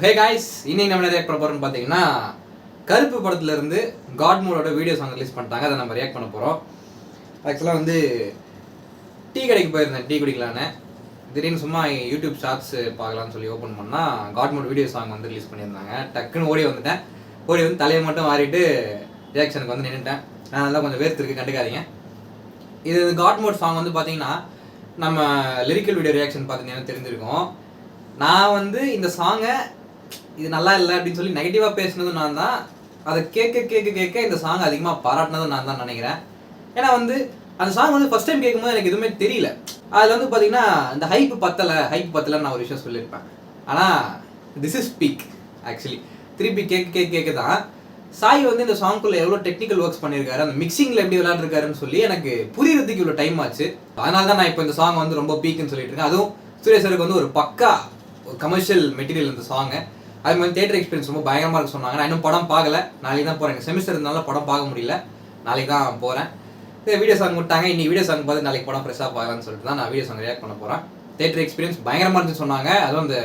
Hey guys, இன்னைக்கு நம்ம react பண்ண போறோம்னு பார்த்தீங்கன்னா கருப்பு படத்துல இருந்து காட் மோடோட வீடியோ சாங் ரிலீஸ் பண்ணிட்டாங்க. அதை நம்ம ரியாக்ட் பண்ண போகிறோம். ஆக்சுவலாக வந்து டீ கடைக்கு போயிருந்தேன், டீ குடிக்கலான்னு. திடீர்னு சும்மா யூடியூப் ஷார்ட்ஸ் பார்க்கலான்னு சொல்லி ஓப்பன் பண்ணால் காட் மோட் வீடியோ சாங் வந்து ரிலீஸ் பண்ணியிருந்தாங்க. டக்குன்னு ஓடி வந்துட்டேன். ஓடி வந்து தலையை மட்டும் மாறிட்டு ரியாக்ஷனுக்கு வந்து நின்றுட்டேன். அதனால கொஞ்சம் வேர்த்திருக்கு, கண்டுக்காதீங்க. இது காட் மோட் சாங் வந்து பார்த்தீங்கன்னா நம்ம லிரிக்கல் வீடியோ ரியாக்ஷன் பார்த்தீங்கன்னா தெரிஞ்சிருக்கும். நான் வந்து இந்த சாங்கை இது நல்லா இல்லை அப்படின்னு சொல்லி நெகட்டிவாக பேசினதும் நான் தான். அதை கேட்க இந்த சாங் அதிகமாக பாராட்டினதும் நான் தான் நினைக்கிறேன். ஏன்னா வந்து அந்த சாங் வந்து ஃபஸ்ட் டைம் கேட்கும்போது எனக்கு எதுவுமே தெரியல. அதில் வந்து பார்த்தீங்கன்னா இந்த ஹைப் பத்தலைன்னு நான் ஒரு விஷயம் சொல்லியிருப்பேன். ஆனால் திஸ் இஸ் பீக். ஆக்சுவலி திருப்பி கேட்க தான் சாய் வந்து இந்த சாங்குக்குள்ளே எவ்வளோ டெக்னிக்கல் ஒர்க்ஸ் பண்ணியிருக்காரு, அந்த மிக்சிங்கில் எப்படி விளையாடுருக்காருன்னு சொல்லி எனக்கு புரியறதுக்கு இவ்வளோ டைம் ஆச்சு. அதனால தான் நான் இப்போ இந்த சாங் வந்து ரொம்ப பீக்குன்னு சொல்லிட்டு இருக்கேன். அதுவும் சூர்யா சாருக்கு வந்து ஒரு பக்கா ஒரு கமர்ஷியல் மெட்டீரியல் இந்த சாங்கு. அது மாதிரி தேட்டர் எக்ஸ்பீரியன்ஸ் ரொம்ப பயங்கரமாக இருக்கு சொன்னாங்க. நான் இன்னும் படம் பார்க்கல, நாளைக்கு தான் போகிறேன். செமிஸ்டர் இருந்தால படம் பார்க்க முடியல, நாளைக்கு தான் போகிறேன். வீடியோ சாங் விட்டாங்க. இன்னைக்கு வீடியோ சாங் பார்த்து நாளைக்கு படம் ஃப்ரெஷ்ஷாக பார்க்கலான்னு சொல்லிட்டு தான் நான் வீடியோ சாங் ரியாக்ட் பண்ண போகிறேன். தேட்டர் எக்ஸ்பீரியன்ஸ் பயங்கரமாக இருந்துச்சு சொன்னாங்க. அதுவும் அந்த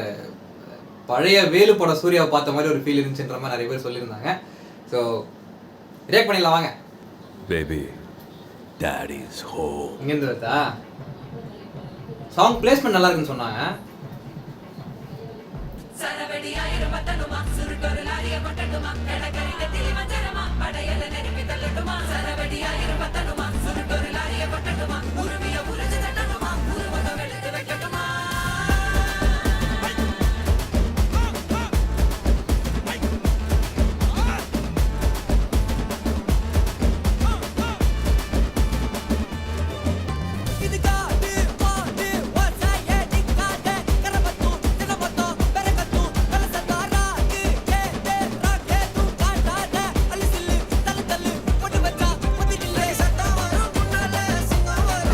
பழைய வேலு படம் சூர்யாவை பார்த்த மாதிரி ஒரு ஃபீல் இருந்துச்சுன்ற மாதிரி நிறைய பேர் சொல்லியிருந்தாங்க. ஸோ ரியாக்ட் பண்ணிடலாம் வாங்க. Baby, Daddy's home. இங்கேருந்து வருதா? சாங் பிளேஸ்மெண்ட் நல்லா இருக்குன்னு சொன்னாங்க.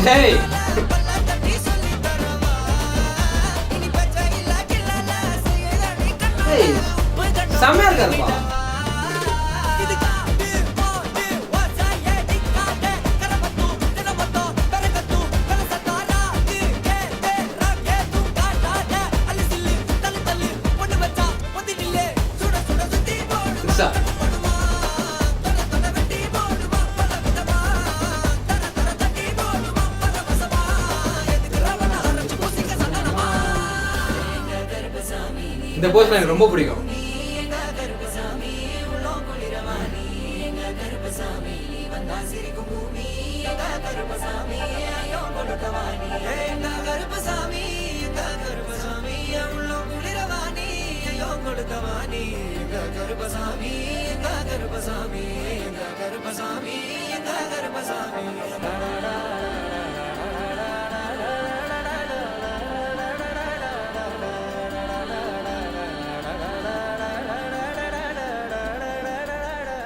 Hey! Hey! செம்மையா இருக்காருப்பா. இந்த போஸ்ட் எனக்கு ரொம்ப பிடிக்கும்.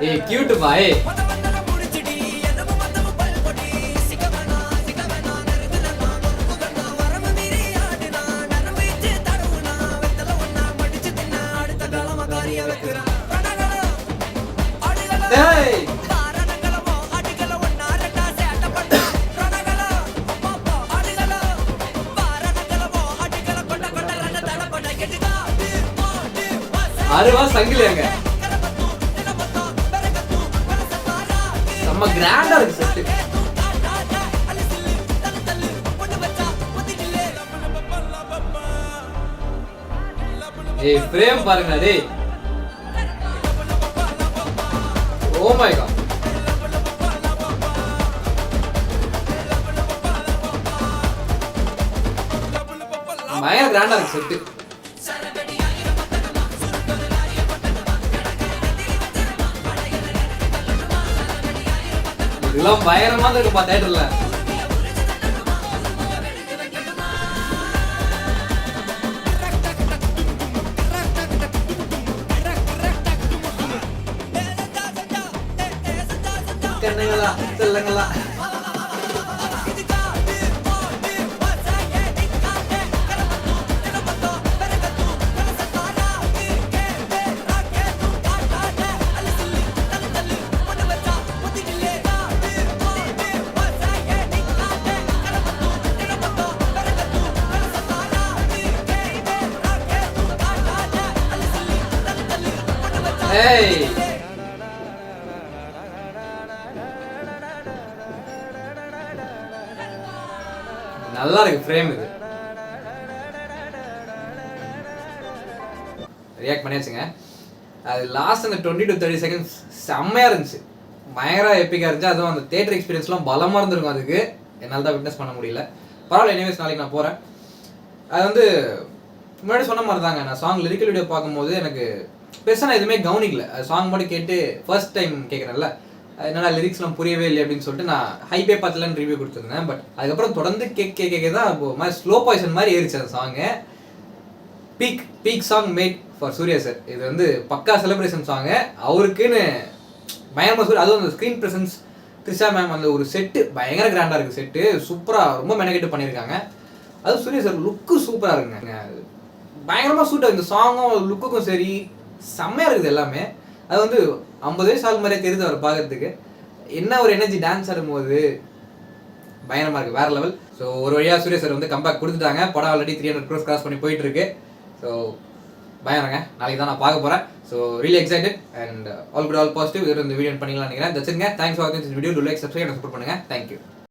ஏய் கியூட் பாய். ஏய் அருவா சங்கிலியாங்க. நம்ம கிராண்டா இருக்கு செட். ஏய் ஃப்ரேம் பாருங்க டேய். Oh my god. பயங்கர கிராண்டா இருக்கு செட். இதெல்லாம் பயங்கரமா இருக்குப்பா தியேட்டர்ல. கண்ணுங்களா செல்லுங்களா. ஏய் நல்லா இருக்கு ஃப்ரேம் இது. ரியாக்ட் பண்ணியாச்சுங்க. அது லாஸ்ட் அந்த 20 to 30 செகண்ட்ஸ் செம்மையா இருந்துச்சு, பயங்கர எப்பிக்கா இருந்துச்சு. அதுவும் அந்த தியேட்டர் எக்ஸ்பீரியன்ஸ்லாம் பலமா இருந்திருக்கும். அதுக்கு என்னால் தான் விட்னஸ் பண்ண முடியல. பரவாயில்ல, எனிவேஸ் நாளைக்கு நான் போகிறேன். அது வந்து முன்னாடி சொன்ன மாதிரி தாங்க, நான் சாங் லிரிக்கல் வீடியோ பார்க்கும்போது எனக்கு பெருசாக நான் எதுவுமே கவனிக்கல. அது சாங் மட்டும் கேட்டு ஃபர்ஸ்ட் டைம் கேட்குறேன்ல, என்னடா லிரிக்ஸ்லாம் புரியவே இல்லை அப்படின்னு சொல்லிட்டு நான் ஹைப்பே பார்த்துலன்னு ரிவ்யூ கொடுத்துருந்தேன். பட் அதுக்கப்புறம் தொடர்ந்து கேட்க தான் இப்போ மாதிரி ஸ்லோ பாய்சன் மாதிரி ஏறிச்சு அந்த song. Peak song made for Suriya sir. இது வந்து பக்கா செலிப்ரேஷன் சாங்கு அவருக்குன்னு பயங்கரமாக சூரிய. அதுவும் அந்த ஸ்க்ரீன் ப்ரெசன்ஸ், த்ரிஷா மேம் அந்த ஒரு செட்டு பயங்கர கிராண்டாக இருக்குது. செட்டு சூப்பராக ரொம்ப மெனக்கெட்டு பண்ணியிருக்காங்க. அதுவும் சூர்யா சார் லுக்கு சூப்பராக இருக்குங்க, பயங்கரமாக சூட்டாக இந்த சாங்கும் லுக்குக்கும் சரி செம்மையாக இருக்குது எல்லாமே. அது வந்து 50 வயசு ஆள் மாதிரியே தெரியுது அவர் பார்க்கறதுக்கு. என்ன ஒரு எனர்ஜி டான்ஸ் ஆடும்போது பயங்கரமாக இருக்குது, வேறு லெவல். ஸோ ஒரு வழியாக சூர்யா சார் வந்து கம்பேக் கொடுத்துட்டாங்க. படம் ஆல்ரெடி 300 crores கிராஸ் பண்ணி போயிட்டு இருக்கு. ஸோ பயங்கரங்க, நாளைக்கு தான் நான் பார்க்க போகிறேன். So really excited and all good all positive. இந்த வீடியோ பண்ணிக்கலாம் நினைக்கிறேன். தட்ஸ் இட்ங்க. தேங்க்ஸ் ஃபார் வாட்சிங் this video. To like, subscribe and support பண்ணுங்கள். தேங்க்யூ.